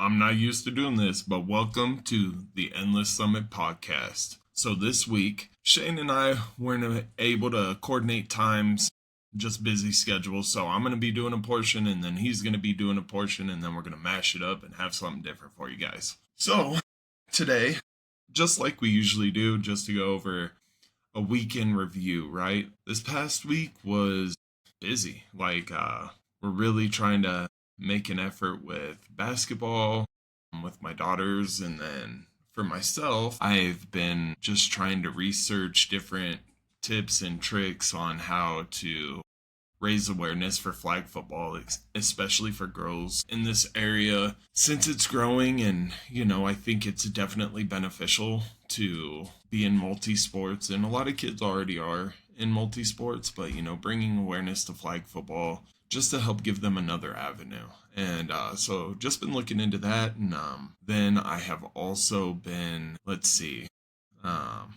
I'm not used to doing this, but welcome to the Endless Summit podcast. So this week, Shane and I weren't able to coordinate times, just busy schedules. So I'm going to be doing a portion and then he's going to be doing a portion and then we're going to mash it up and have something different for you guys. So today, just like we usually do, just to go over a weekend review, right? This past week was busy. We're really trying to make an effort with basketball with my daughters, and then for myself, I've been just trying to research different tips and tricks on how to raise awareness for flag football, especially for girls in this area since it's growing. And, I think it's definitely beneficial to be in multi sports. And a lot of kids already are in multi sports, but, bringing awareness to flag football just to help give them another avenue. And so just been looking into that. And then I have also been, let's see, um,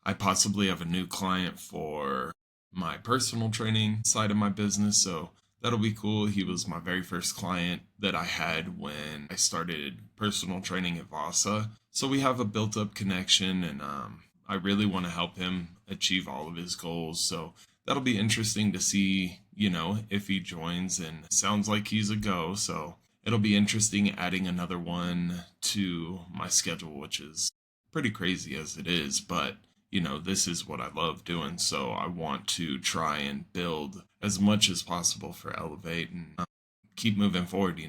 I possibly have a new client for my personal training side of my business. So that'll be cool. He was my very first client that I had when I started personal training at Vasa. So we have a built up connection, and I really want to help him achieve all of his goals. So that'll be interesting to see, if he joins, and it sounds like he's a go. So it'll be interesting adding another one to my schedule, which is pretty crazy as it is, but this is what I love doing. So I want to try and build as much as possible for Elevate and keep moving forward.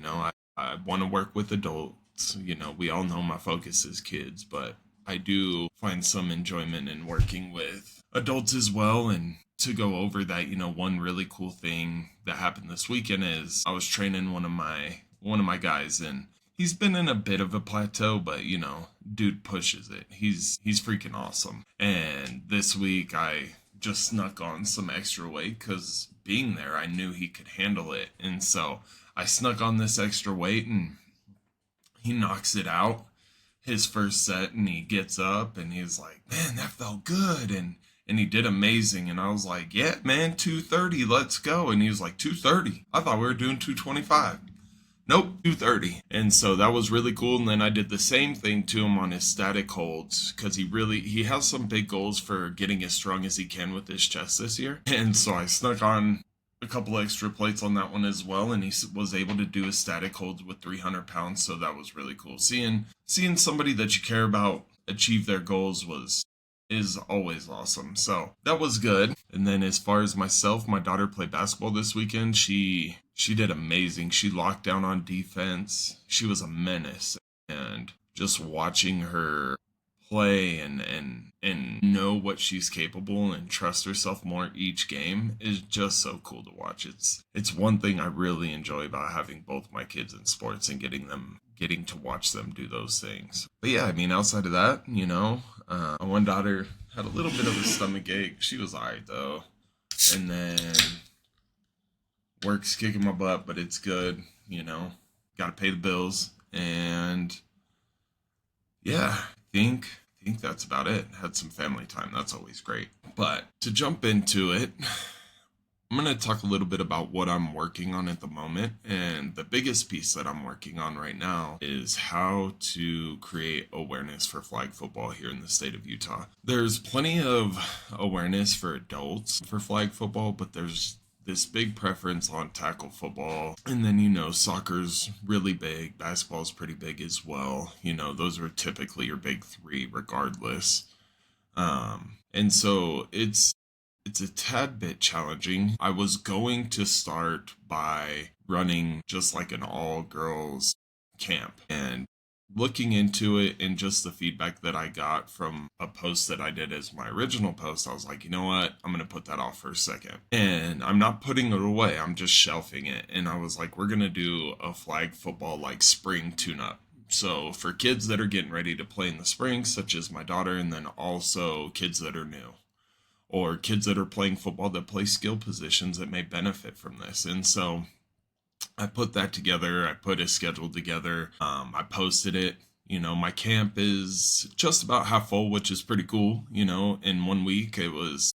I want to work with adults. We all know my focus is kids, but I do find some enjoyment in working with adults as well. And to go over that, one really cool thing that happened this weekend is I was training one of my guys, and he's been in a bit of a plateau, but dude pushes it. He's freaking awesome. And this week I just snuck on some extra weight because being there, I knew he could handle it. And so I snuck on this extra weight, and he knocks it out his first set, and he gets up and he's like, man, that felt good. And he did amazing. And I was like, yeah, man, 230, let's go. And he was like, 230? I thought we were doing 225. Nope, 230. And so that was really cool. And then I did the same thing to him on his static holds because he has some big goals for getting as strong as he can with his chest this year. And so I snuck on a couple extra plates on that one as well, and he was able to do his static holds with 300 pounds. So that was really cool. Seeing somebody that you care about achieve their goals is always awesome. So that was good. And then as far as myself, my daughter played basketball this weekend. She did amazing. She locked down on defense. She was a menace. And just watching her play and know what she's capable and trust herself more each game is just so cool to watch. It's one thing I really enjoy about having both my kids in sports and getting to watch them do those things. But yeah, I mean, outside of that, my one daughter had a little bit of a stomach ache. She was alright though. And then work's kicking my butt, but it's good, Got to pay the bills, and yeah, I think that's about it. Had some family time. That's always great. But to jump into it, I'm going to talk a little bit about what I'm working on at the moment. And the biggest piece that I'm working on right now is how to create awareness for flag football here in the state of Utah. There's plenty of awareness for adults for flag football, but there's this big preference on tackle football. And then, soccer's really big. Basketball's pretty big as well. Those are typically your big three regardless. And so it's a tad bit challenging. I was going to start by running just like an all girls camp, and looking into it and just the feedback that I got from a post that I did as my original post, I was like, you know what? I'm going to put that off for a second. And I'm not putting it away. I'm just shelving it. And I was like, we're going to do a flag football like spring tune-up. So for kids that are getting ready to play in the spring, such as my daughter, and then also kids that are new, or kids that are playing football that play skill positions that may benefit from this. And so I put that together. I put a schedule together. I posted it. My camp is just about half full, which is pretty cool. In 1 week, it was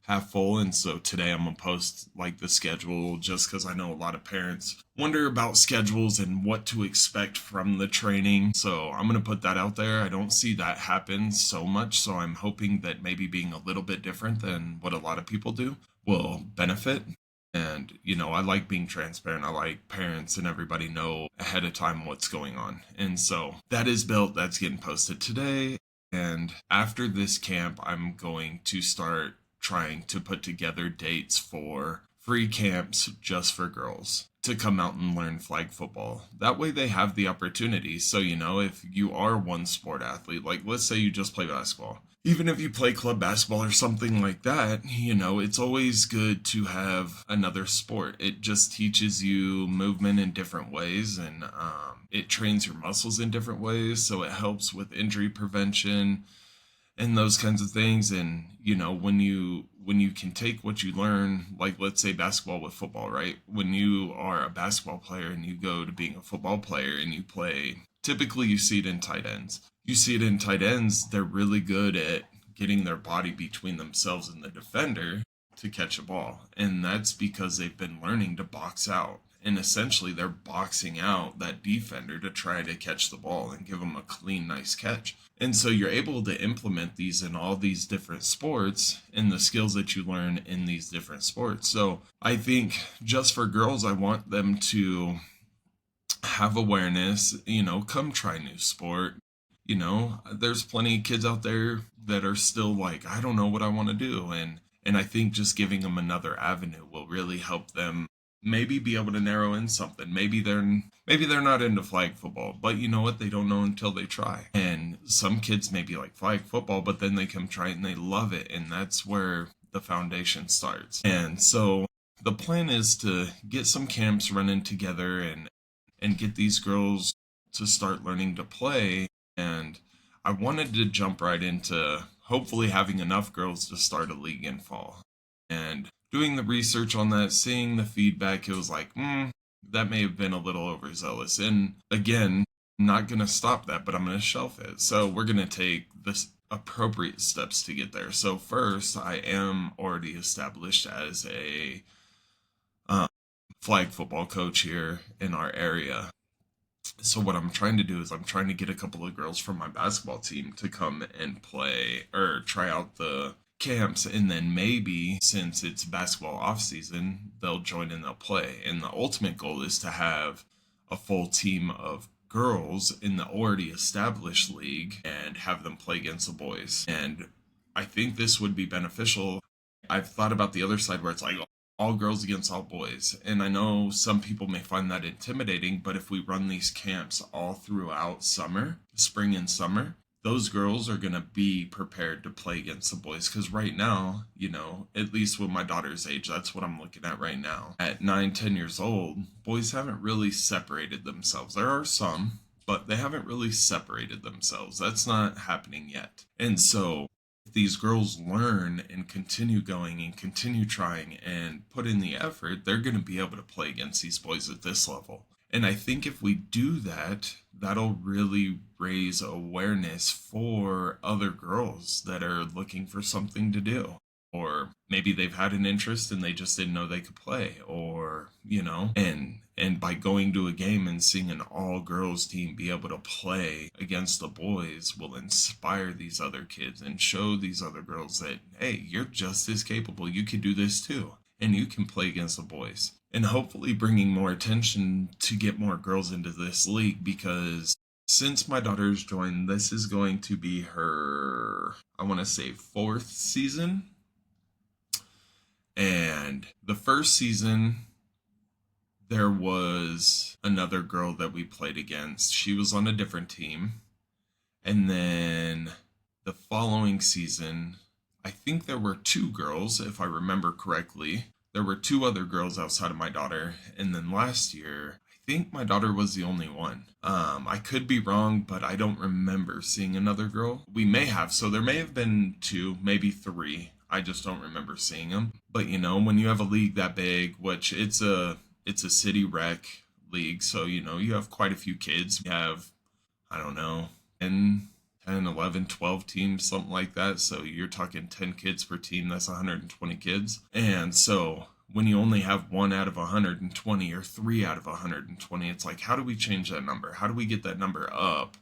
half full. And so today I'm gonna post like the schedule just because I know a lot of parents wonder about schedules and what to expect from the training. So I'm gonna put that out there. I don't see that happen so much. So I'm hoping that maybe being a little bit different than what a lot of people do will benefit. And, I like being transparent. I like parents and everybody know ahead of time what's going on. And so that is built, that's getting posted today. And after this camp, I'm going to start trying to put together dates for free camps just for girls to come out and learn flag football. That way they have the opportunity. So, if you are one sport athlete, like let's say you just play basketball, even if you play club basketball or something like that, it's always good to have another sport. It just teaches you movement in different ways, and it trains your muscles in different ways. So it helps with injury prevention and those kinds of things. And when you can take what you learn, like let's say basketball with football, right? When you are a basketball player and you go to being a football player and you play, typically you see it in tight ends. You see it in tight ends, they're really good at getting their body between themselves and the defender to catch a ball. And that's because they've been learning to box out. And essentially they're boxing out that defender to try to catch the ball and give them a clean, nice catch. And so you're able to implement these in all these different sports and the skills that you learn in these different sports. So I think just for girls, I want them to have awareness, come try new sport. There's plenty of kids out there that are still like, I don't know what I want to do. And I think just giving them another avenue will really help them maybe be able to narrow in something. Maybe they're not into flag football, but you know what? They don't know until they try. And some kids may be like flag football, but then they come try it and they love it. And that's where the foundation starts. And so the plan is to get some camps running together and get these girls to start learning to play. And I wanted to jump right into hopefully having enough girls to start a league in fall. And doing the research on that, seeing the feedback, it was like, that may have been a little overzealous. And again, I'm not going to stop that, but I'm going to shelf it. So we're going to take this appropriate steps to get there. So first, I am already established as a flag football coach here in our area. So what I'm trying to do is I'm trying to get a couple of girls from my basketball team to come and play or try out the camps, and then maybe since it's basketball off season, they'll join and they'll play. And the ultimate goal is to have a full team of girls in the already established league and have them play against the boys. And I think this would be beneficial. I've thought about the other side where it's like all girls against all boys. And I know some people may find that intimidating, but if we run these camps all throughout summer, spring and summer, those girls are going to be prepared to play against the boys. Because right now, at least with my daughter's age, that's what I'm looking at right now. At 9, 10 years old, boys haven't really separated themselves. There are some, but they haven't really separated themselves. That's not happening yet. And so if these girls learn and continue going and continue trying and put in the effort, they're going to be able to play against these boys at this level. And I think if we do that, that'll really raise awareness for other girls that are looking for something to do. Or maybe they've had an interest and they just didn't know they could play. Or, and by going to a game and seeing an all girls team be able to play against the boys will inspire these other kids and show these other girls that, hey, you're just as capable. You could do this too. And you can play against the boys. And hopefully bringing more attention to get more girls into this league, because since my daughter's joined, this is going to be her, I want to say, 4th season. And the first season, there was another girl that we played against. She was on a different team. And then the following season, I think there were 2 girls, if I remember correctly. There were 2 other girls outside of my daughter. And then last year, I think my daughter was the only one. I could be wrong, but I don't remember seeing another girl. We may have. So there may have been 2, maybe 3. I just don't remember seeing them. But when you have a league that big, which it's a city rec league, so you have quite a few kids. You have, I don't know, 10 10, 11, 12 teams, something like that. So you're talking 10 kids per team, that's 120 kids. And so when you only have one out of 120 or three out of 120, it's like, how do we change that number? How do we get that number up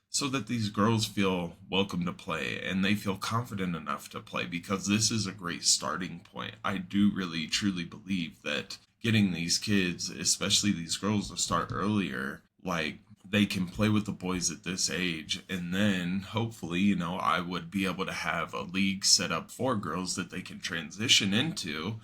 so that these girls feel welcome to play and they feel confident enough to play? Because this is a great starting point. I do really truly believe that getting these kids, especially these girls, to start earlier, like they can play with the boys at this age, and then hopefully, I would be able to have a league set up for girls that they can transition into,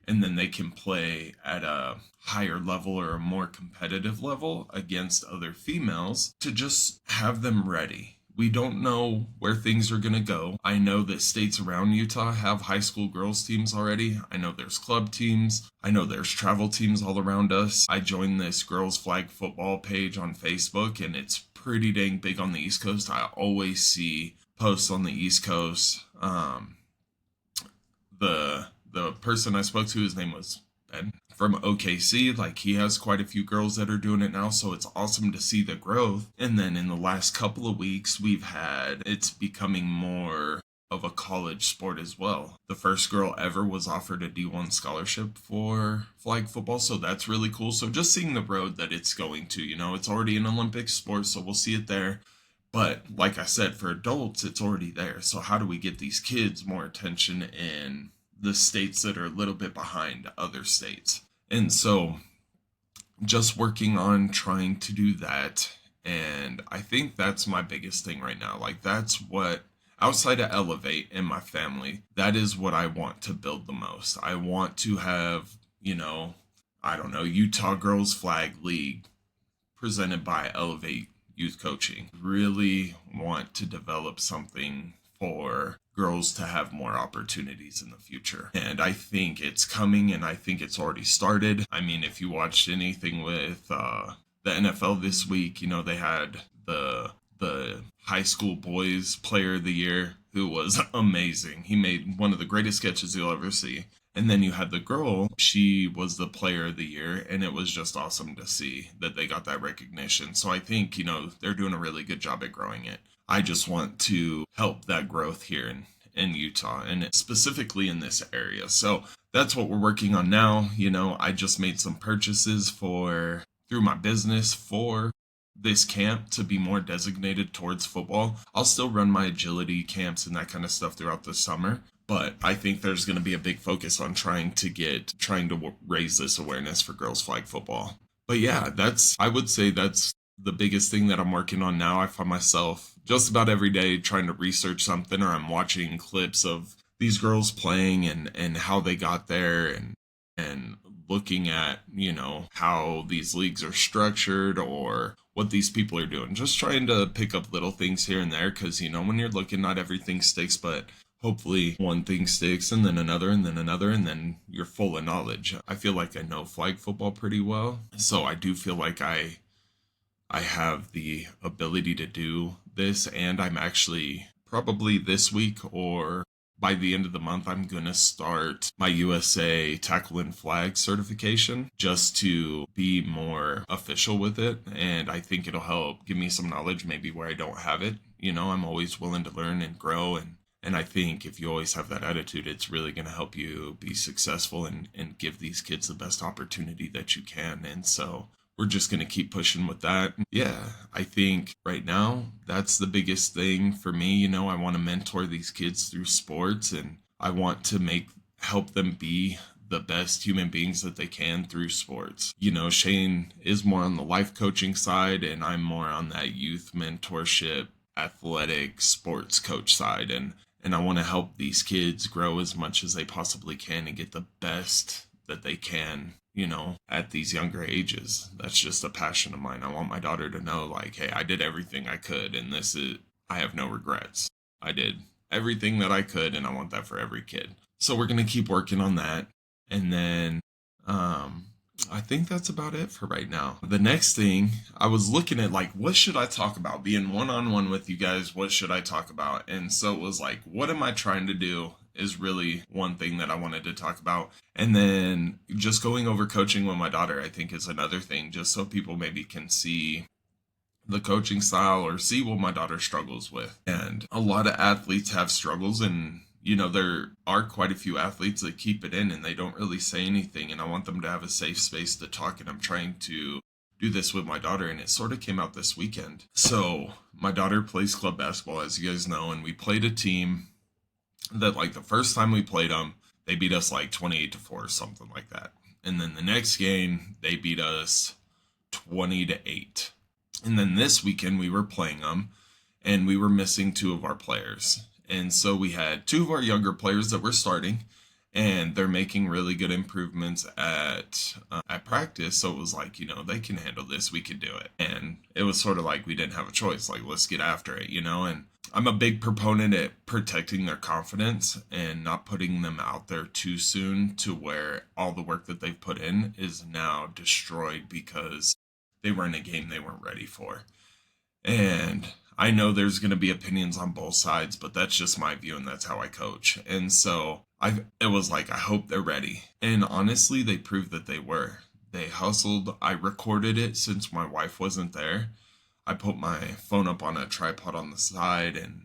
and then they can play at a higher level or a more competitive level against other females to just have them ready. We don't know where things are going to go. I know that states around Utah have high school girls teams already. I know there's club teams. I know there's travel teams all around us. I joined this girls flag football page on Facebook, and it's pretty dang big on the East Coast. I always see posts on the East Coast. The person I spoke to, his name was Ben from OKC. Like, he has quite a few girls that are doing it now, so it's awesome to see the growth. And then in the last couple of weeks, it's becoming more of a college sport as well. The first girl ever was offered a D1 scholarship for flag football, so that's really cool. So just seeing the road that it's going to, it's already an Olympic sport, so we'll see it there. But like I said, for adults, it's already there. So how do we get these kids more attention in the states that are a little bit behind other states? And so just working on trying to do that. And I think that's my biggest thing right now. Like, that's what, outside of Elevate and my family, that is what I want to build the most. I want to have, I don't know, Utah Girls Flag League presented by Elevate Youth Coaching. Really want to develop something for girls to have more opportunities in the future. And I think it's coming, and I think it's already started. I mean, if you watched anything with the NFL this week, they had the high school boys player of the year, who was amazing. He made one of the greatest sketches you'll ever see. And then you had the girl, she was the player of the year, and it was just awesome to see that they got that recognition. So I think, they're doing a really good job at growing it. I just want to help that growth here in Utah, and specifically in this area. So that's what we're working on now. I just made some purchases through my business for this camp to be more designated towards football. I'll still run my agility camps and that kind of stuff throughout the summer, but I think there's going to be a big focus on trying to raise this awareness for girls flag football. But yeah, I would say that's the biggest thing that I'm working on now. I find myself just about every day trying to research something, or I'm watching clips of these girls playing and how they got there, and looking at, how these leagues are structured or what these people are doing. Just trying to pick up little things here and there, because, when you're looking, not everything sticks, but hopefully one thing sticks, and then another, and then another, and then you're full of knowledge. I feel like I know flag football pretty well, so I do feel like I have the ability to do this, and I'm actually probably this week or by the end of the month, I'm going to start my USA Tackle and Flag certification just to be more official with it. And I think it'll help give me some knowledge maybe where I don't have it. I'm always willing to learn and grow. And I think if you always have that attitude, it's really going to help you be successful and give these kids the best opportunity that you can. And so we're just going to keep pushing with that. Yeah, I think right now that's the biggest thing for me. I want to mentor these kids through sports, and I want to help them be the best human beings that they can through sports. Shane is more on the life coaching side, and I'm more on that youth mentorship, athletic sports coach side. And I want to help these kids grow as much as they possibly can and get the best that they can, at these younger ages. That's just a passion of mine. I want my daughter to know, like, hey, I did everything I could, and I have no regrets. I did everything that I could, and I want that for every kid. So we're going to keep working on that. And then, I think that's about it for right now. The next thing, I was looking at, like, what should I talk about? Being one-on-one with you guys, what should I talk about? And so it was like, what am I trying to do is really one thing that I wanted to talk about. And then just going over coaching with my daughter, I think, is another thing, just so people maybe can see the coaching style or see what my daughter struggles with. And a lot of athletes have struggles, and there are quite a few athletes that keep it in and they don't really say anything, and I want them to have a safe space to talk, and I'm trying to do this with my daughter, and it sort of came out this weekend. So my daughter plays club basketball, as you guys know, and we played a team that, like, the first time we played them, they beat us like 28-4 or something like that. And then the next game, they beat us 20-8. And then this weekend, we were playing them, and we were missing two of our players. And so we had two of our younger players that were starting, and they're making really good improvements at practice. So it was like, they can handle this. We can do it. And it was sort of like we didn't have a choice. Like, let's get after it, And I'm a big proponent at protecting their confidence and not putting them out there too soon to where all the work that they've put in is now destroyed because they were in a game they weren't ready for. And I know there's going to be opinions on both sides, but that's just my view, and that's how I coach. And so it was like, I hope they're ready. And honestly, they proved that they were. They hustled. I recorded it since my wife wasn't there. I put my phone up on a tripod on the side, and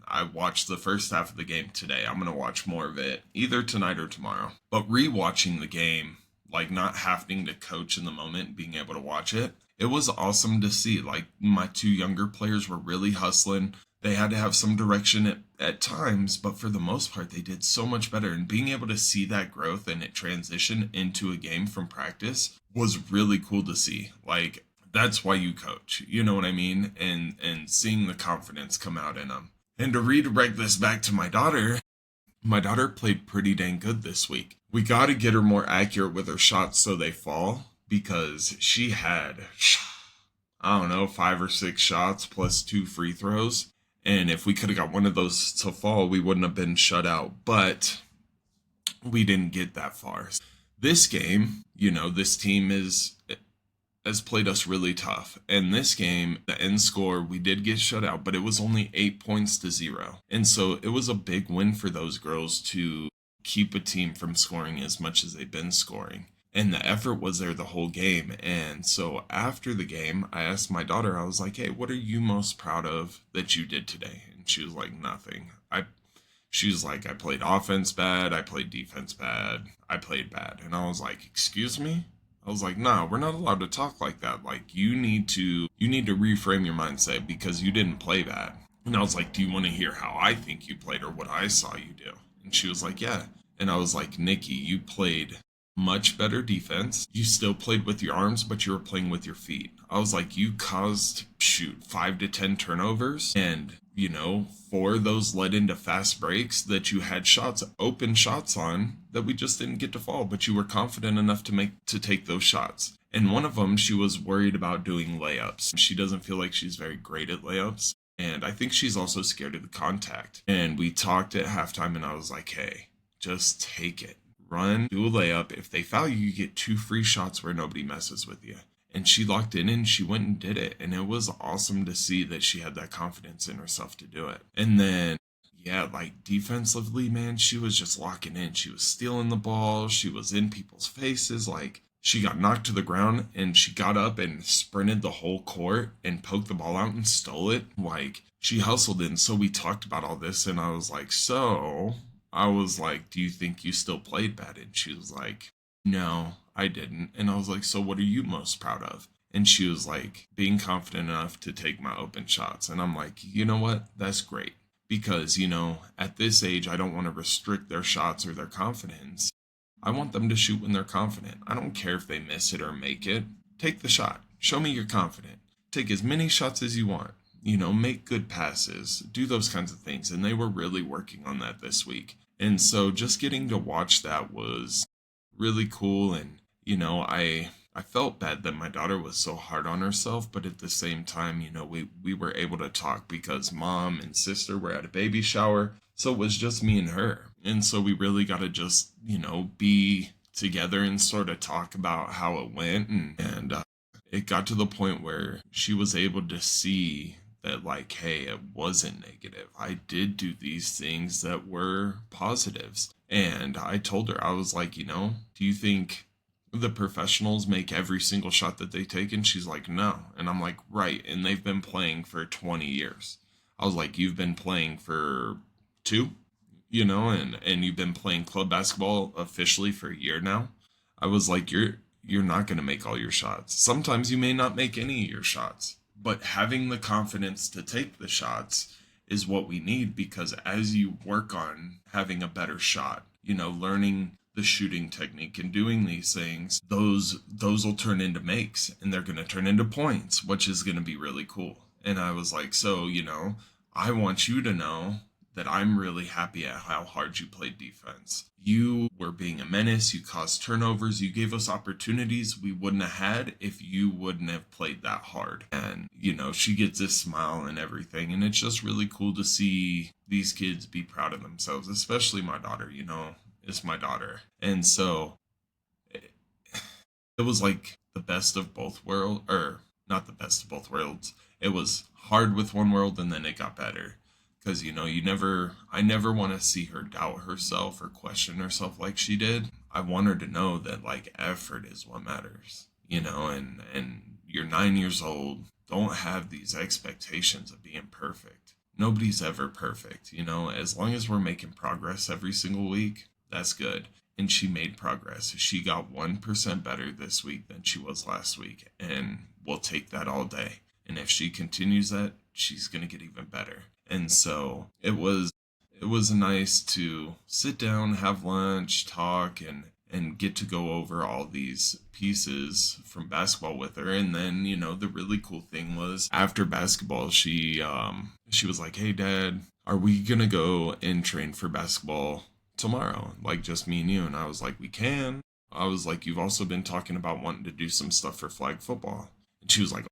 I watched the first half of the game today. I'm going to watch more of it either tonight or tomorrow. But rewatching the game, like not having to coach in the moment, being able to watch it, it was awesome to see. Like, my two younger players were really hustling. They had to have some direction at times, but for the most part, they did so much better. And being able to see that growth and it transition into a game from practice was really cool to see. Like, that's why you coach, you know what I mean? And seeing the confidence come out in them. And to redirect this back to my daughter played pretty dang good this week. We got to get her more accurate with her shots so they fall, because she had, I don't know, 5 or 6 shots plus 2 free throws. And if we could have got one of those to fall, we wouldn't have been shut out. But we didn't get that far. This game, this team has played us really tough. And this game, the end score, we did get shut out, but it was only 8-0. And so it was a big win for those girls to keep a team from scoring as much as they've been scoring. And the effort was there the whole game. And so after the game, I asked my daughter, I was like, hey, what are you most proud of that you did today? And she was like, nothing. She was like, I played offense bad, I played defense bad, I played bad. And I was like, excuse me? I was like, nah, we're not allowed to talk like that. Like, you need to reframe your mindset because you didn't play bad. And I was like, do you want to hear how I think you played or what I saw you do? And she was like, yeah. And I was like, Nikki, you played much better defense. You still played with your arms, but you were playing with your feet. I was like, you caused, 5 to 10 turnovers. And, 4 of those led into fast breaks that you had open shots on that we just didn't get to fall, but you were confident enough to take those shots. And one of them, she was worried about doing layups. She doesn't feel like she's very great at layups. And I think she's also scared of the contact. And we talked at halftime, and I was like, hey, just take it. Run, do a layup. If they foul you, you get 2 free shots where nobody messes with you. And she locked in and she went and did it. And it was awesome to see that she had that confidence in herself to do it. And then, yeah, like defensively, man, she was just locking in. She was stealing the ball. She was in people's faces. Like, she got knocked to the ground and she got up and sprinted the whole court and poked the ball out and stole it. Like, she hustled in. So we talked about all this, and I was like, do you think you still played bad? And she was like, no, I didn't. And I was like, so what are you most proud of? And she was like, being confident enough to take my open shots. And I'm like, you know what? That's great. Because, at this age, I don't want to restrict their shots or their confidence. I want them to shoot when they're confident. I don't care if they miss it or make it. Take the shot. Show me you're confident. Take as many shots as you want. Make good passes. Do those kinds of things. And they were really working on that this week. And so just getting to watch that was really cool. And, I felt bad that my daughter was so hard on herself, but at the same time, we were able to talk because mom and sister were at a baby shower. So it was just me and her. And so we really got to just, be together and sort of talk about how it went. And it got to the point where she was able to see that, like, hey, it wasn't negative. I did do these things that were positives. And I told her, I was like, do you think the professionals make every single shot that they take? And she's like, no. And I'm like, right. And they've been playing for 20 years. I was like, you've been playing for two, and you've been playing club basketball officially for a year now. I was like, you're not going to make all your shots. Sometimes you may not make any of your shots, but having the confidence to take the shots is what we need, because as you work on having a better shot, learning the shooting technique and doing these things, those will turn into makes, and they're going to turn into points, which is going to be really cool. And I was like, so, I want you to know that I'm really happy at how hard you played defense. You were being a menace. You caused turnovers. You gave us opportunities we wouldn't have had if you wouldn't have played that hard. And, she gets this smile and everything. And it's just really cool to see these kids be proud of themselves, especially my daughter, it's my daughter. And so it was like the best of both worlds, or not the best of both worlds. It was hard with one world, and then it got better, because I never want to see her doubt herself or question herself like she did. I want her to know that, like, effort is what matters, and you're 9 years old. Don't have these expectations of being perfect. Nobody's ever perfect, as long as we're making progress every single week, that's good. And she made progress. She got 1% better this week than she was last week, and we'll take that all day. And if she continues that, she's going to get even better. And so it was nice to sit down, have lunch, talk, and get to go over all these pieces from basketball with her. And then, the really cool thing was, after basketball, she was like, "Hey dad, are we going to go and train for basketball tomorrow, like just me and you?" And I was like, "We can." I was like, "You've also been talking about wanting to do some stuff for flag football." And she was like,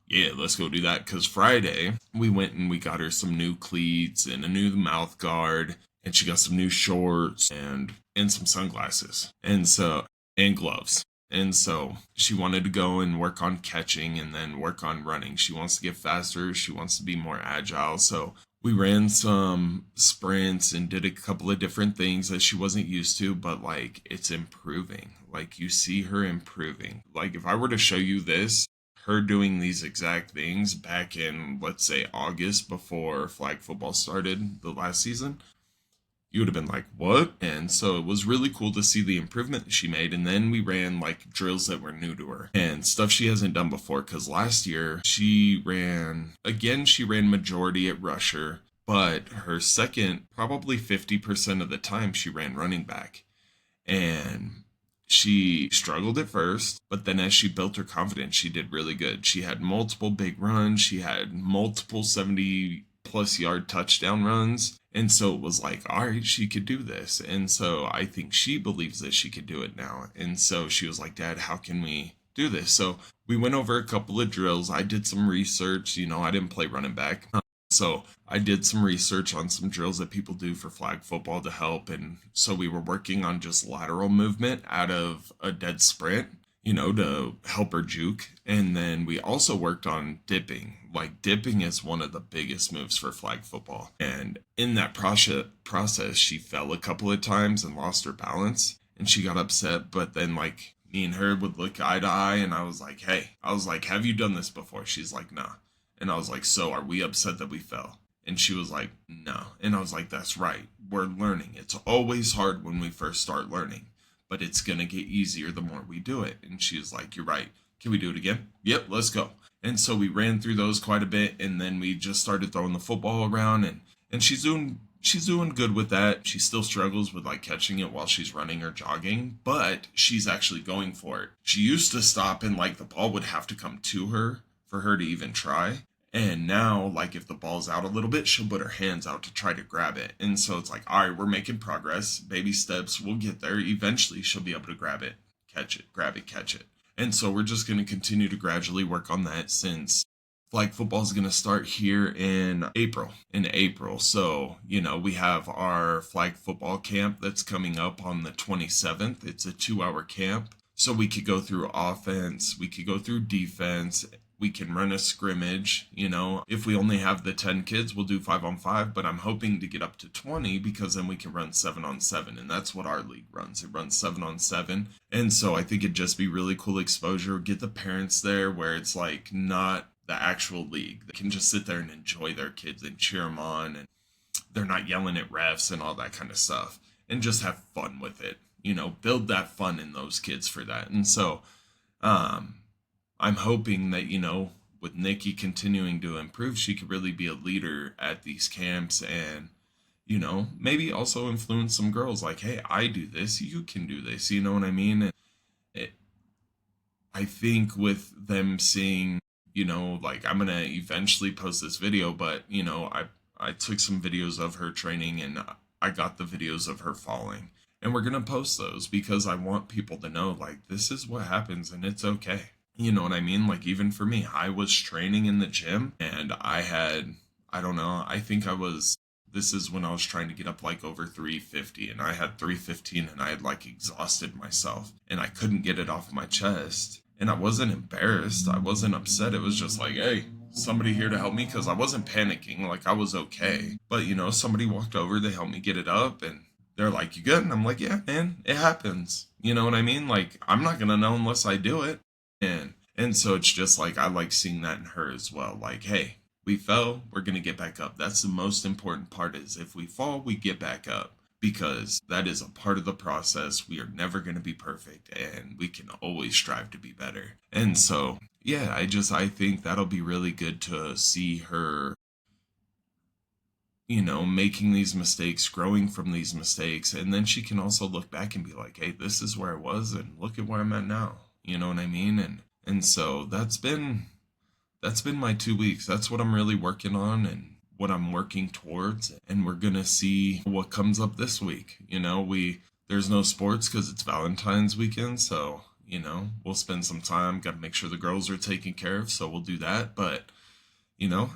"Yeah, let's go do that." Because Friday we went and we got her some new cleats and a new mouth guard, and she got some new shorts and some sunglasses, and gloves. And so she wanted to go and work on catching and then work on running. She wants to get faster. She wants to be more agile. So we ran some sprints and did a couple of different things that she wasn't used to, but like, it's improving. Like, you see her improving. Like, if I were to show you this, her doing these exact things back in, let's say, August, before flag football started the last season, you would have been like, what? And so it was really cool to see the improvement that she made. And then we ran like drills that were new to her and stuff she hasn't done before. Because last year she ran majority at rusher, but her second, probably 50% of the time, she ran running back. And she struggled at first, but then as she built her confidence, she did really good. She had multiple big runs. She had multiple 70-plus-yard touchdown runs. And so it was like, all right, she could do this. And so I think she believes that she could do it now. And so she was like, "Dad, how can we do this?" So we went over a couple of drills. I did some research. I didn't play running back. So I did some research on some drills that people do for flag football to help. And so we were working on just lateral movement out of a dead sprint, to help her juke. And then we also worked on dipping. Like, dipping is one of the biggest moves for flag football. And in that process, she fell a couple of times and lost her balance. And she got upset. But then, like, me and her would look eye to eye. And I was like, "Hey," I was like, "have you done this before?" She's like, "Nah." And I was like, "So are we upset that we fell?" And she was like, "No." And I was like, "That's right. We're learning. It's always hard when we first start learning, but it's going to get easier the more we do it." And she was like, "You're right. Can we do it again?" "Yep, let's go." And so we ran through those quite a bit. And then we just started throwing the football around, and she's doing good with that. She still struggles with like catching it while she's running or jogging, but she's actually going for it. She used to stop and like the ball would have to come to her for her to even try. And now, like, if the ball's out a little bit, she'll put her hands out to try to grab it. And so it's like, all right, we're making progress. Baby steps, we'll get there. Eventually, she'll be able to grab it, catch it, grab it, catch it. And so we're just going to continue to gradually work on that, since flag football is going to start here in April. So, we have our flag football camp that's coming up on the 27th. It's a 2-hour camp. So we could go through offense, we could go through defense, we can run a scrimmage. If we only have the 10 kids, we'll do 5-on-5, but I'm hoping to get up to 20 because then we can run 7-on-7. And that's what our league runs. It runs 7-on-7. And so I think it'd just be really cool exposure. Get the parents there where it's like not the actual league. They can just sit there and enjoy their kids and cheer them on. And they're not yelling at refs and all that kind of stuff. And just have fun with it. Build that fun in those kids for that. And so, I'm hoping that, with Nikki continuing to improve, she could really be a leader at these camps and, maybe also influence some girls like, hey, I do this, you can do this. You know what I mean? And I think with them seeing, like I'm going to eventually post this video, but, I took some videos of her training and I got the videos of her falling. And we're going to post those because I want people to know, like, this is what happens and it's okay. You know what I mean? Like, even for me, I was training in the gym and I don't know, this is when I was trying to get up like over 350 and I had 315 and I had like exhausted myself and I couldn't get it off my chest. And I wasn't embarrassed. I wasn't upset. It was just like, hey, somebody here to help me, because I wasn't panicking. Like, I was okay. But, somebody walked over, they helped me get it up and they're like, you good? And I'm like, yeah, man, it happens. You know what I mean? Like, I'm not going to know unless I do it. And so it's just like, I like seeing that in her as well. Like, hey, we fell, we're going to get back up. That's the most important part, is if we fall, we get back up, because that is a part of the process. We are never going to be perfect and we can always strive to be better. And so, yeah, I think that'll be really good to see her, making these mistakes, growing from these mistakes. And then she can also look back and be like, hey, this is where I was and look at where I'm at now. You know what I mean? And so that's been my 2 weeks. That's what I'm really working on and what I'm working towards. And we're going to see what comes up this week. There's no sports because it's Valentine's weekend. So, we'll spend some time, got to make sure the girls are taken care of. So we'll do that. But,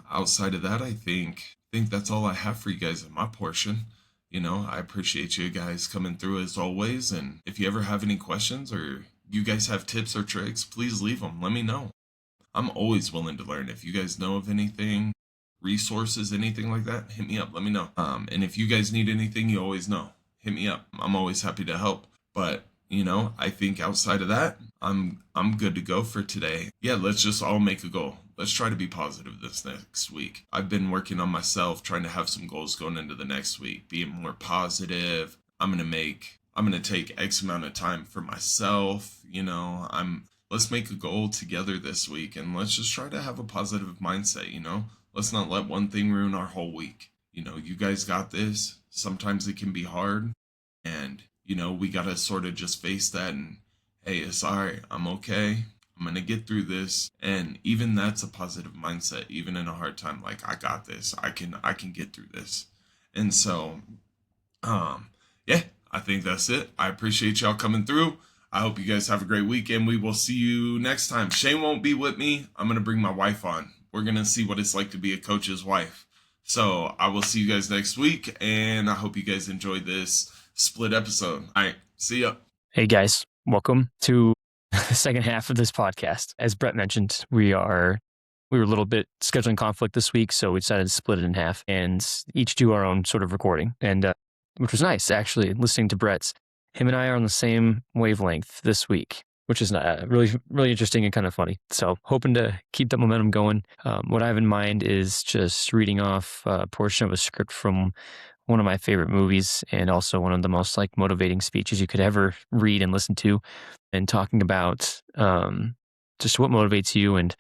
outside of that, I think that's all I have for you guys in my portion. I appreciate you guys coming through as always. And if you ever have any questions or you guys have tips or tricks, please leave them. Let me know. I'm always willing to learn. If you guys know of anything, resources, anything like that, hit me up. Let me know. And if you guys need anything, you always know. Hit me up. I'm always happy to help. But, I think outside of that, I'm good to go for today. Yeah, let's just all make a goal. Let's try to be positive this next week. I've been working on myself, trying to have some goals going into the next week, being more positive. I'm going to take X amount of time for myself. Let's make a goal together this week and let's just try to have a positive mindset. Let's not let one thing ruin our whole week. You guys got this. Sometimes it can be hard and, we got to sort of just face that and, hey, it's all right. I'm okay. I'm going to get through this. And even that's a positive mindset, even in a hard time. Like, I got this. I can get through this. And so, yeah, I think that's it. I appreciate y'all coming through. I hope you guys have a great weekend. We will see you next time. Shane won't be with me. I'm going to bring my wife on. We're going to see what it's like to be a coach's wife. So I will see you guys next week. And I hope you guys enjoyed this split episode. All right. See ya. Hey guys, welcome to the second half of this podcast. As Brett mentioned, we were a little bit scheduling conflict this week, so we decided to split it in half and each do our own sort of recording. And which was nice, actually, listening to Brett's. Him and I are on the same wavelength this week, which is really, really interesting and kind of funny. So hoping to keep that momentum going. What I have in mind is just reading off a portion of a script from one of my favorite movies and also one of the most motivating speeches you could ever read and listen to, and talking about just what motivates you and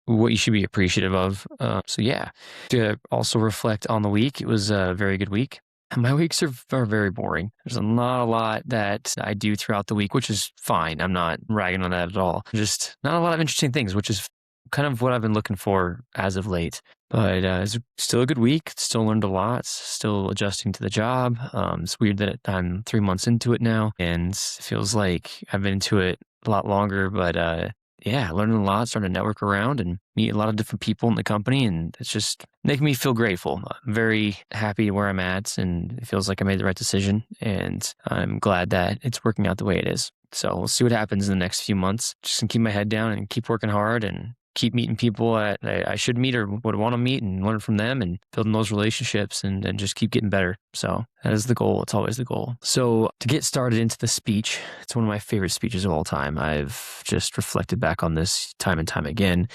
what you should be appreciative of. So yeah, to also reflect on the week, it was a very good week. My weeks are very boring. There's not a lot that I do throughout the week, which is fine. I'm not ragging on that at all. Just not a lot of interesting things, which is kind of what I've been looking for as of late. But it's still a good week. Still learned a lot. Still adjusting to the job. It's weird that I'm 3 months into it now, and it feels like I've been into it a lot longer. But yeah, learning a lot, starting to network around and meet a lot of different people in the company. And it's just making me feel grateful. I'm very happy where I'm at, and it feels like I made the right decision. And I'm glad that it's working out the way it is. So we'll see what happens in the next few months. Just gonna keep my head down and keep working hard and keep meeting people that I should meet or would want to meet and learn from them and building those relationships and just keep getting better. So that is the goal. It's always the goal. So to get started into the speech, it's one of my favorite speeches of all time. I've just reflected back on this time and time again.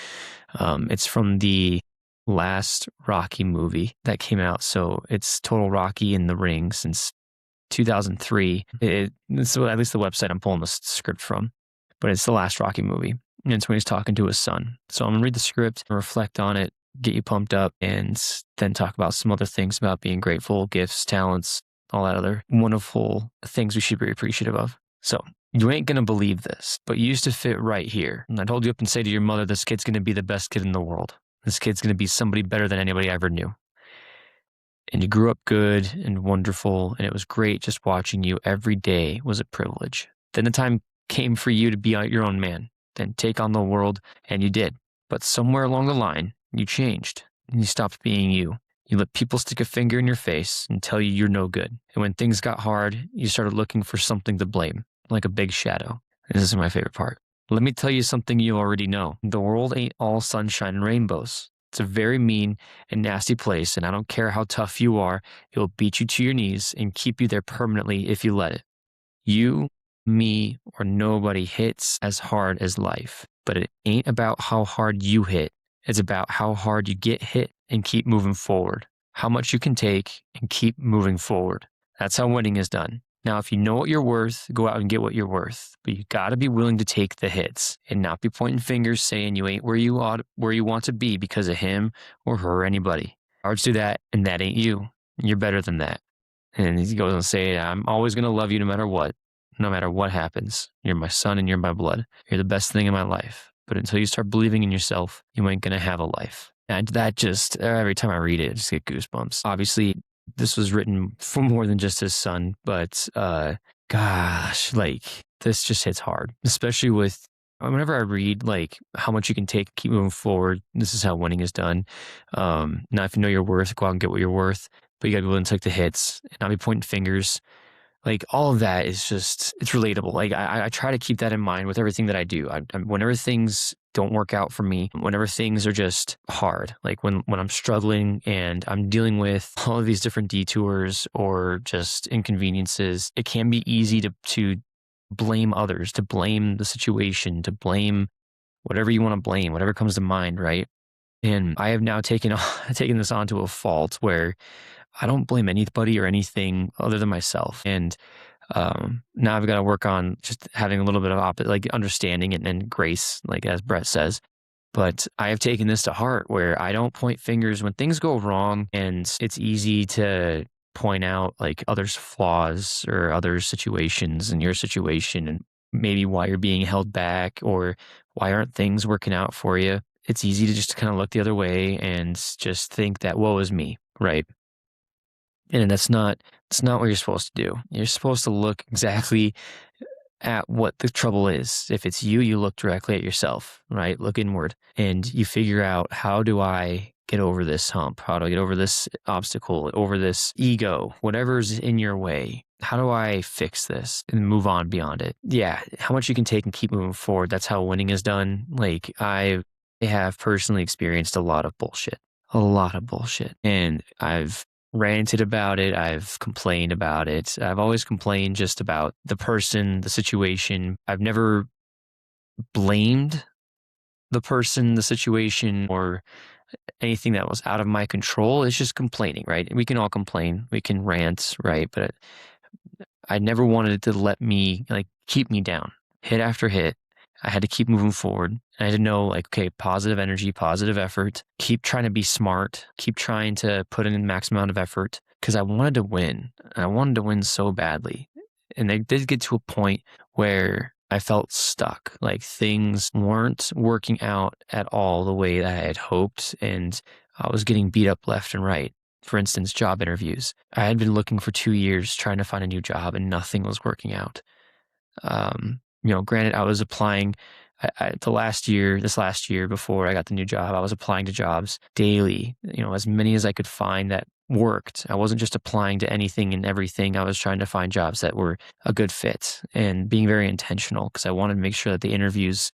It's from the last Rocky movie that came out. So it's Total Rocky in the Ring since 2003. So at least the website I'm pulling the script from, but it's the last Rocky movie. And it's when he's talking to his son. So I'm going to read the script, reflect on it, get you pumped up, and then talk about some other things about being grateful, gifts, talents, all that other wonderful things we should be appreciative of. So you ain't going to believe this, but you used to fit right here. And I'd hold you up and say to your mother, this kid's going to be the best kid in the world. This kid's going to be somebody better than anybody I ever knew. And you grew up good and wonderful, and it was great just watching you every day was a privilege. Then the time came for you to be your own man, then take on the world, and you did. But somewhere along the line, you changed, and you stopped being you. You let people stick a finger in your face and tell you you're no good. And when things got hard, you started looking for something to blame, like a big shadow. This is my favorite part. Let me tell you something you already know. The world ain't all sunshine and rainbows. It's a very mean and nasty place, and I don't care how tough you are, it will beat you to your knees and keep you there permanently if you let it. You, me, or nobody hits as hard as life, but it ain't about how hard you hit. It's about how hard you get hit and keep moving forward. How much you can take and keep moving forward. That's how winning is done. Now, if you know what you're worth, go out and get what you're worth. But you got to be willing to take the hits and not be pointing fingers saying you ain't where you want to be because of him or her or anybody. Cowards do that, and that ain't you. You're better than that. And he goes on to say, I'm always going to love you no matter what happens. You're my son and you're my blood. You're the best thing in my life. But until you start believing in yourself, you ain't going to have a life. And that just, every time I read it, I just get goosebumps. Obviously, this was written for more than just his son, but gosh, like this just hits hard, especially with whenever I read like how much you can take, keep moving forward. This is how winning is done. Now, if you know your worth, go out and get what you're worth, but you got to be willing to take the hits and not be pointing fingers. Like all of that is just, it's relatable. Like I try to keep that in mind with everything that I do. Whenever things don't work out for me, whenever things are just hard, like when I'm struggling and I'm dealing with all of these different detours or just inconveniences, it can be easy to blame others, to blame the situation, to blame whatever you want to blame, whatever comes to mind, right? And I have now taken this onto a fault where I don't blame anybody or anything other than myself. And now I've got to work on just having a little bit of like understanding and grace, like as Brett says. But I have taken this to heart where I don't point fingers when things go wrong, and it's easy to point out like others' flaws or others' situations in your situation and maybe why you're being held back or why aren't things working out for you. It's easy to just kind of look the other way and just think that woe is me, right? And it's not what you're supposed to do. You're supposed to look exactly at what the trouble is. If it's you, you look directly at yourself, right? Look inward and you figure out, how do I get over this hump? How do I get over this obstacle, over this ego, whatever's in your way? How do I fix this and move on beyond it? Yeah, how much you can take and keep moving forward. That's how winning is done. Like I have personally experienced a lot of bullshit, and I've ranted about it. I've complained about it. I've always complained just about the person, the situation. I've never blamed the person, the situation, or anything that was out of my control. It's just complaining, right? We can all complain. We can rant, right? But I never wanted it to let me, like, keep me down. Hit after hit, I had to keep moving forward. I had to know, like, okay, positive energy, positive effort, keep trying to be smart, keep trying to put in the max amount of effort because I wanted to win. I wanted to win so badly. And they did get to a point where I felt stuck, like things weren't working out at all the way that I had hoped. And I was getting beat up left and right. For instance, job interviews. I had been looking for 2 years trying to find a new job and nothing was working out. Granted, I was applying this last year before I got the new job, I was applying to jobs daily, as many as I could find that worked. I wasn't just applying to anything and everything. I was trying to find jobs that were a good fit and being very intentional because I wanted to make sure that the interviews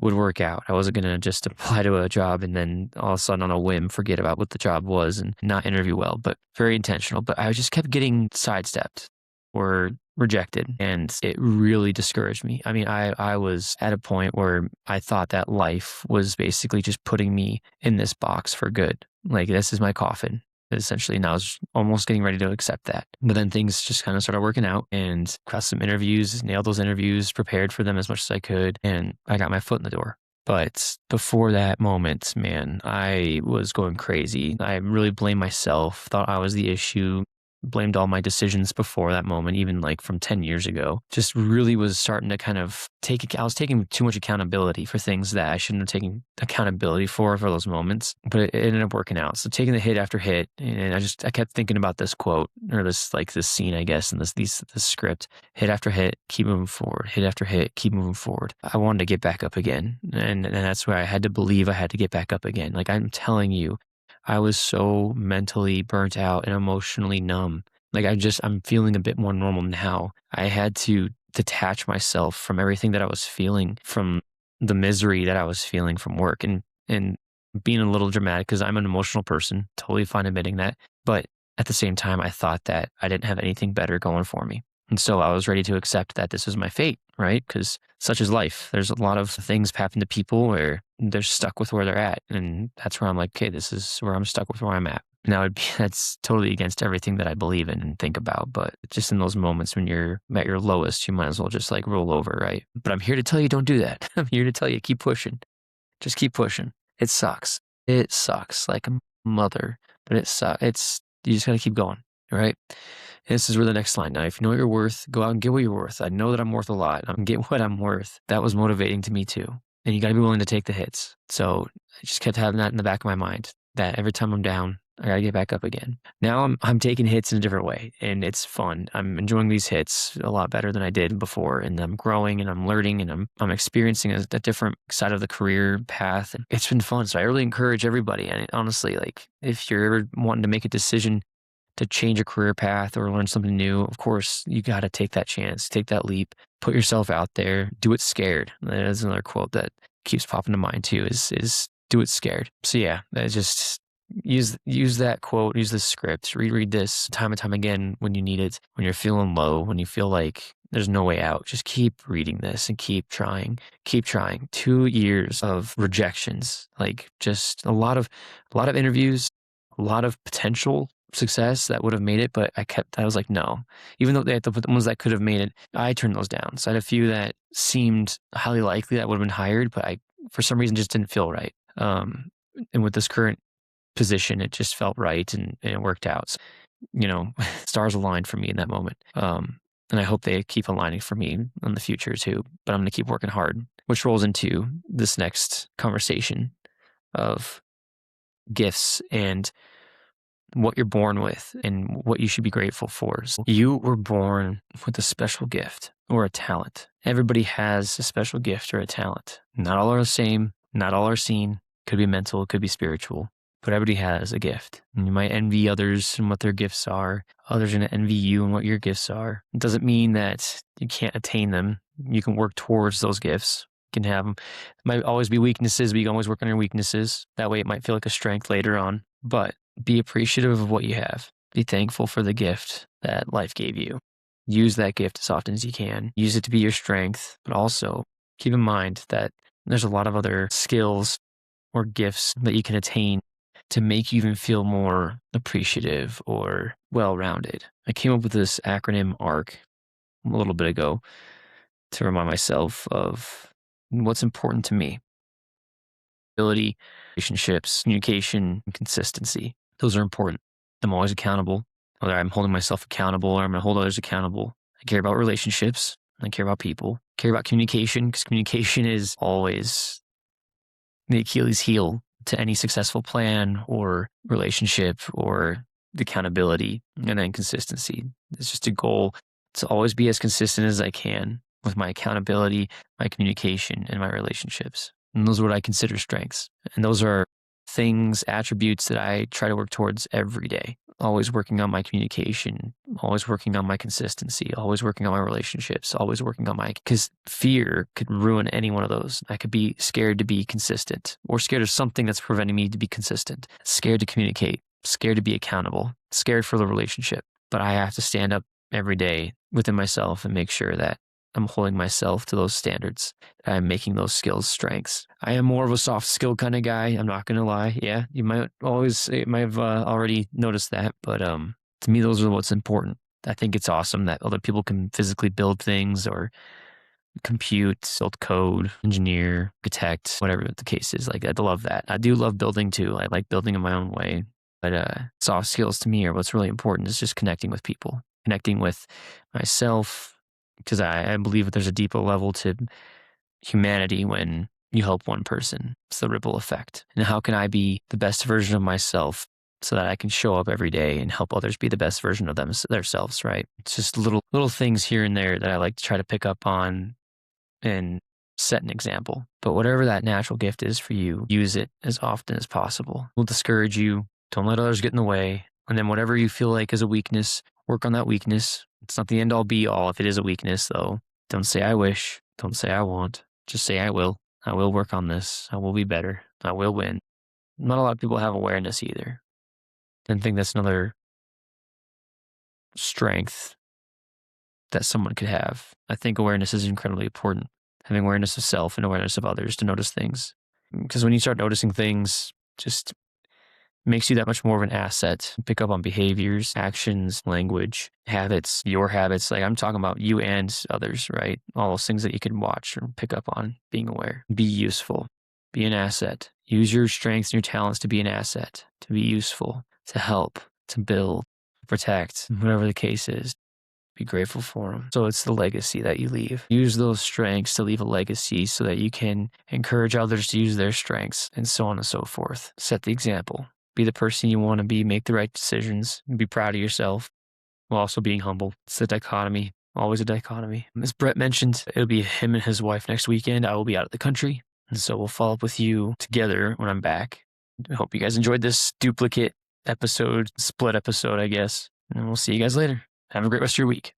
would work out. I wasn't going to just apply to a job and then all of a sudden on a whim forget about what the job was and not interview well, but very intentional. But I just kept getting sidestepped or rejected, and it really discouraged me. I mean, I was at a point where I thought that life was basically just putting me in this box for good. Like, this is my coffin, essentially. And I was almost getting ready to accept that. But then things just kind of started working out, and got some interviews, nailed those interviews, prepared for them as much as I could, and I got my foot in the door. But before that moment, man, I was going crazy. I really blamed myself, thought I was the issue, blamed all my decisions before that moment, even like from 10 years ago. Just really was starting to kind of I was taking too much accountability for things that I shouldn't have taken accountability for those moments, but it ended up working out. So taking the hit after hit, and I kept thinking about this quote, or this scene, I guess, and this script: hit after hit, keep moving forward, hit after hit, keep moving forward. I wanted to get back up again. And that's where I had to believe I had to get back up again. Like, I'm telling you, I was so mentally burnt out and emotionally numb. Like, I'm feeling a bit more normal now. I had to detach myself from everything that I was feeling, from the misery that I was feeling from work, and being a little dramatic because I'm an emotional person, totally fine admitting that. But at the same time, I thought that I didn't have anything better going for me. And so I was ready to accept that this was my fate, right? Because such is life. There's a lot of things happen to people where they're stuck with where they're at. And that's where I'm like, okay, this is where I'm stuck with where I'm at. Now, that's totally against everything that I believe in and think about. But just in those moments when you're at your lowest, you might as well just like roll over, right? But I'm here to tell you, don't do that. I'm here to tell you, keep pushing. Just keep pushing. It sucks. It sucks like a mother, but it sucks. You just got to keep going, right? And this is where the next line. Now, if you know what you're worth, go out and get what you're worth. I know that I'm worth a lot. I'm get what I'm worth. That was motivating to me too. And you got to be willing to take the hits. So I just kept having that in the back of my mind, that every time I'm down, I got to get back up again. Now I'm taking hits in a different way, and it's fun. I'm enjoying these hits a lot better than I did before, and I'm growing and I'm learning and I'm experiencing a different side of the career path. And it's been fun. So I really encourage everybody. And honestly, like, if you're ever wanting to make a decision to change a career path or learn something new, of course, you got to take that chance, take that leap, put yourself out there, do it scared. That's another quote that keeps popping to mind too, is do it scared. So yeah, that's just use that quote, use this script, reread this time and time again when you need it, when you're feeling low, when you feel like there's no way out. Just keep reading this and keep trying, keep trying. 2 years of rejections, like just a lot of interviews, a lot of potential success that would have made it, but I was like, no. Even though the ones that could have made it, I turned those down. So I had a few that seemed highly likely that would have been hired, but I, for some reason, just didn't feel right. And with this current position, it just felt right, and it worked out. So, stars aligned for me in that moment. And I hope they keep aligning for me in the future too. But I'm going to keep working hard, which rolls into this next conversation of gifts and what you're born with and what you should be grateful for. So you were born with a special gift or a talent. Everybody has a special gift or a talent. Not all are the same. Not all are seen. Could be mental, could be spiritual. But everybody has a gift. And you might envy others and what their gifts are. Others are going to envy you and what your gifts are. It doesn't mean that you can't attain them. You can work towards those gifts. You can have them. There might always be weaknesses, but you can always work on your weaknesses. That way it might feel like a strength later on. But be appreciative of what you have. Be thankful for the gift that life gave you. Use that gift as often as you can. Use it to be your strength, but also keep in mind that there's a lot of other skills or gifts that you can attain to make you even feel more appreciative or well-rounded. I came up with this acronym ARC a little bit ago to remind myself of what's important to me. Ability, relationships, communication, and consistency. Those are important. I'm always accountable, whether I'm holding myself accountable or I'm going to hold others accountable. I care about relationships. I care about people. I care about communication, because communication is always the Achilles heel to any successful plan or relationship or accountability. And then consistency. It's just a goal to always be as consistent as I can with my accountability, my communication, and my relationships. And those are what I consider strengths. And those are things, attributes that I try to work towards every day. always working on my communication, always working on my consistency, always working on my relationships, always working on because fear could ruin any one of those. I could be scared to be consistent or scared of something that's preventing me to be consistent, scared to communicate, scared to be accountable, scared for the relationship. But I have to stand up every day within myself and make sure that I'm holding myself to those standards. I'm making those skills strengths. I am more of a soft skill kind of guy. I'm not going to lie. Yeah, you might have already noticed that. But to me, those are what's important. I think it's awesome that other people can physically build things or compute, build code, engineer, architect, whatever the case is. Like, I love that. I do love building too. I like building in my own way. But soft skills to me are what's really important is just connecting with people, connecting with myself, because I believe that there's a deeper level to humanity when you help one person. It's the ripple effect. And how can I be the best version of myself so that I can show up every day and help others be the best version of themselves, right? It's just little things here and there that I like to try to pick up on and set an example. But whatever that natural gift is for you, use it as often as possible. We'll discourage you. Don't let others get in the way. And then whatever you feel like is a weakness, work on that weakness. It's not the end all be all if it is a weakness, though. Don't say I wish. Don't say I want. Just say I will. I will work on this. I will be better. I will win. Not a lot of people have awareness either. I think that's another strength that someone could have. I think awareness is incredibly important. Having awareness of self and awareness of others to notice things. Because when you start noticing things, just makes you that much more of an asset. Pick up on behaviors, actions, language, habits, your habits. Like, I'm talking about you and others, right? All those things that you can watch or pick up on, being aware. Be useful. Be an asset. Use your strengths and your talents to be an asset, to be useful, to help, to build, protect, whatever the case is. Be grateful for them. So it's the legacy that you leave. Use those strengths to leave a legacy so that you can encourage others to use their strengths and so on and so forth. Set the example. Be the person you want to be, make the right decisions, and be proud of yourself while also being humble. It's a dichotomy, always a dichotomy. As Brett mentioned, it'll be him and his wife next weekend. I will be out of the country, and so we'll follow up with you together when I'm back. I hope you guys enjoyed this duplicate episode, split episode, I guess, and we'll see you guys later. Have a great rest of your week.